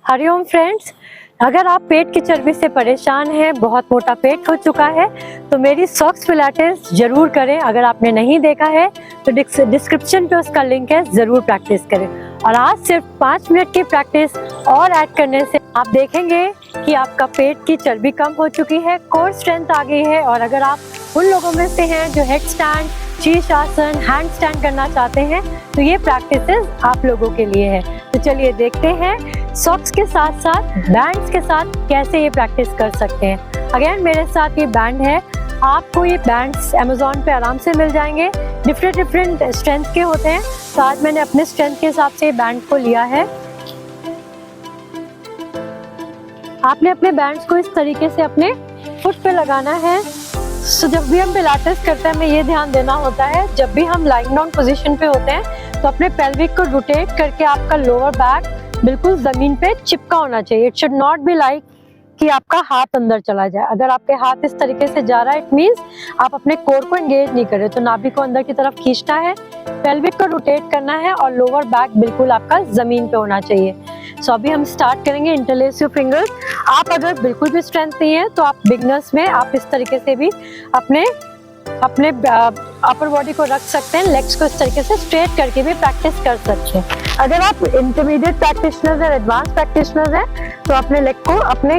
Hariom friends, अगर आप पेट की चर्बी से परेशान हैं, बहुत मोटा पेट हो चुका है, तो मेरी सॉक्स पिलाटेस जरूर करें। अगर आपने नहीं देखा है तो डिस्क्रिप्शन पे उसका लिंक है, जरूर प्रैक्टिस करें। और आज सिर्फ 5 मिनट की प्रैक्टिस और ऐड करने से आप देखेंगे कि आपका पेट की चर्बी कम हो चुकी है, कोर स्ट्रेंथ आ गई है। और अगर आप उन लोगों में से हैं जो हेड स्टैंड, शीर्षासन, हैंड स्टैंड करना चाहते हैं, तो ये प्रैक्टिसेस आप लोगों के लिए है। तो चलिए देखते हैं सॉक्स के साथ साथ बैंड्स के साथ कैसे ये प्रैक्टिस कर सकते हैं। अगेन मेरे साथ ये बैंड है, आपको ये बैंड्स अमेज़ॉन पे आराम से मिल जाएंगे। डिफरेंट स्ट्रेंथ के होते हैं, तो आज मैंने अपने स्ट्रेंथ के हिसाब से बैंड को लिया है। आपने अपने बैंड्स को इस तरीके से अपने फुट पे लगाना है। सो जब भी हम पिलाटेस करते हैं, हमें ये ध्यान देना होता है, जब भी हम लाइंग डाउन पोजीशन पे होते हैं तो अपने पेल्विक को रोटेट करके आपका लोअर बैक बिल्कुल जमीन पे चिपका होना चाहिए। It should not be like कि आपका हाथ अंदर चला जाए। अगर आपके हाथ इस तरीके से जा रहा है, इट मींस आप अपने कोर को एंगेज नहीं कर रहे। तो नाभि को अंदर की तरफ खींचना है, पेल्विक को रोटेट करना है और लोअर बैक बिल्कुल आपका जमीन पे होना चाहिए। सो अभी हम स्टार्ट करेंगे। Interlace your fingers. आप अगर बिल्कुल भी स्ट्रेंथ नहीं है तो आप बिगनर्स में आप इस तरीके से भी अपने अपर बॉडी को रख सकते हैं। लेग्स को इस तरीके से स्ट्रेट करके भी प्रैक्टिस कर सकते हैं। अगर आप इंटरमीडिएट प्रैक्टिशनर्स हैं, एडवांस प्रैक्टिशनर्स हैं, तो अपने लेग को अपने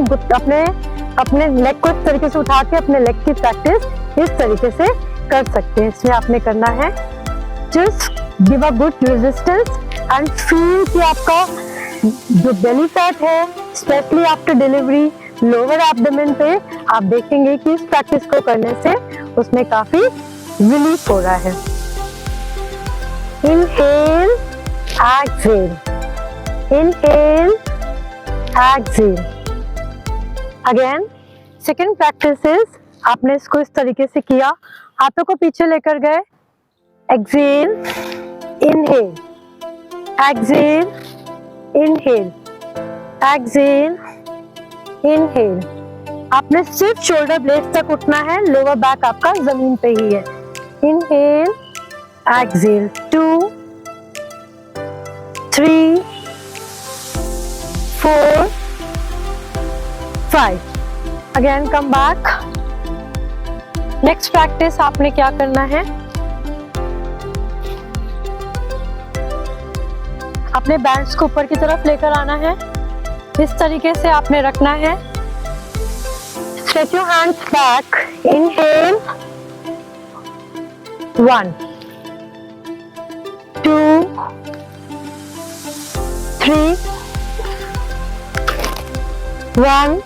लेग को इस तरीके से उठा के अपने लेग की प्रैक्टिस इस तरीके से कर सकते हैं। इसमें आपने करना है just give a good resistance and feel कि आपका जो बेली फैट है, specially after delivery, lower abdomen पे आप देखेंगे कि इस प्रैक्टिस को करने से उसमें काफी रिलीफ हो रहा है। Inhale, exhale, inhale, exhale. Again second practice is, आपने इसको इस तरीके से किया, हाथों को पीछे लेकर गए, exhale, inhale, exhale, inhale, exhale, inhale. आपने सिर्फ शोल्डर ब्लेड तक उठना है, लोअर बैक आपका जमीन पे ही है। Inhale, exhale, 2, 3, 4, 5। Again come back. Next practice आपने क्या करना है, अपने बैंड्स को ऊपर की तरफ लेकर आना है, इस तरीके से आपने रखना है। Stretch your hands back, inhale, 1, 2, 3, 1.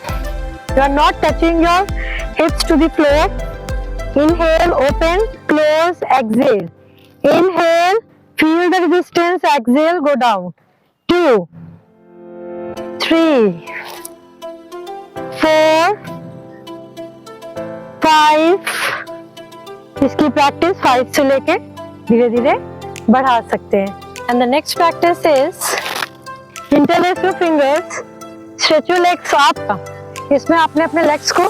You are not touching your hips to the floor. Inhale, open, close, exhale. Inhale, feel the resistance, exhale, go down. 2, 3, 4, 5। इसकी प्रैक्टिस 5 से लेके धीरे धीरे बढ़ा सकते हैं। And the next practice is interlace your fingers, stretch your legs up. इसमें आपने अपने लेग्स को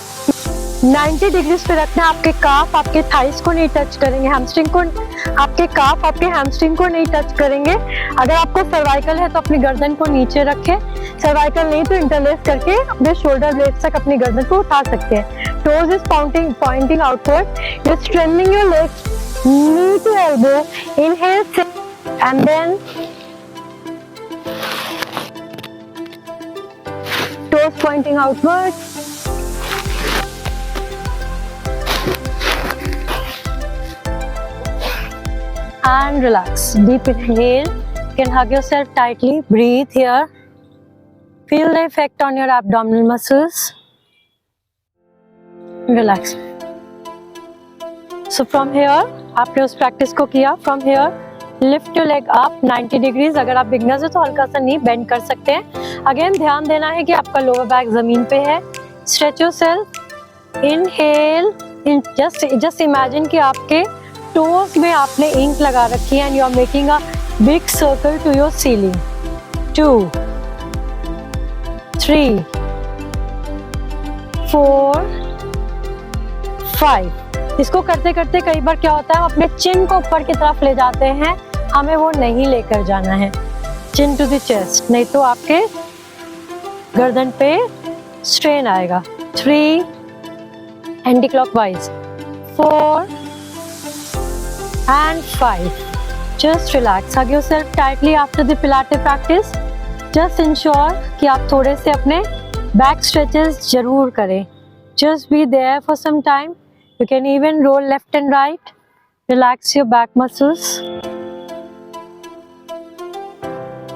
90 डिग्रीज पे रखना है। आपके काफ आपके थाइस को नहीं टच करेंगे, हैमस्ट्रिंग को, आपके काफ आपके हैमस्ट्रिंग को नहीं टच करेंगे। अगर आपको सर्वाइकल है तो अपनी गर्दन को नीचे रखें, सर्वाइकल नहीं तो इंटरलेस करके अपने शोल्डर ब्लेड्स तक अपनी गर्दन को उठा सकते हैं। Toes is pointing outward, you are strengthening your legs, knee to elbow, inhale and then toes pointing outward, and relax. Deep inhale, you can hug yourself tightly, breathe here, feel the effect on your abdominal muscles, relax. So from here, आपने उस practice को किया, from here lift your leg up 90 degrees. अगर आप beginners हो तो हल्का सा नी बेंड कर सकते हैं। अगेन ध्यान देना है कि आपका लोअर बैक जमीन पे है। Stretch yourself, inhale, just imagine कि आपके टोज में आपने इंक लगा रखी है and you are making a big circle to your ceiling. 2, 3, 4, 5। इसको करते करते कई बार क्या होता है, हम अपने चिन को ऊपर की तरफ ले जाते हैं, हमें वो नहीं लेकर जाना है, चिन टू द चेस्ट, नहीं तो आपके गर्दन पे स्ट्रेन आएगा। 3 anti clockwise, 4 and 5. Just relax. Hug yourself tightly after the Pilates practice. Just ensure कि आप थोड़े से अपने back stretches जरूर करें. Just be there for some time. You can even roll left and right. Relax your back muscles.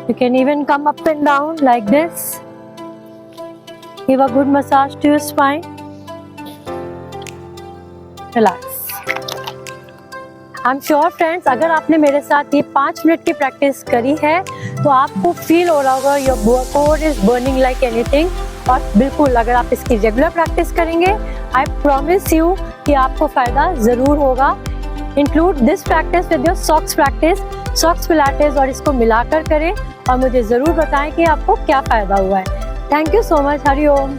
You can even come up and down like this. Give a good massage to your spine. Relax. I'm sure friends, अगर आपने मेरे साथ ये 5 minute की practice करी है तो आपको फील हो रहा होगा your core is burning like anything. और बिल्कुल अगर आप इसकी रेगुलर प्रैक्टिस करेंगे, आई प्रॉमिस यू कि आपको फायदा जरूर होगा। Include this practice with your socks practice, socks Pilates, और इसको मिलाकर करें और मुझे जरूर बताएं कि आपको क्या फायदा हुआ है। Thank you so much. Hari Om.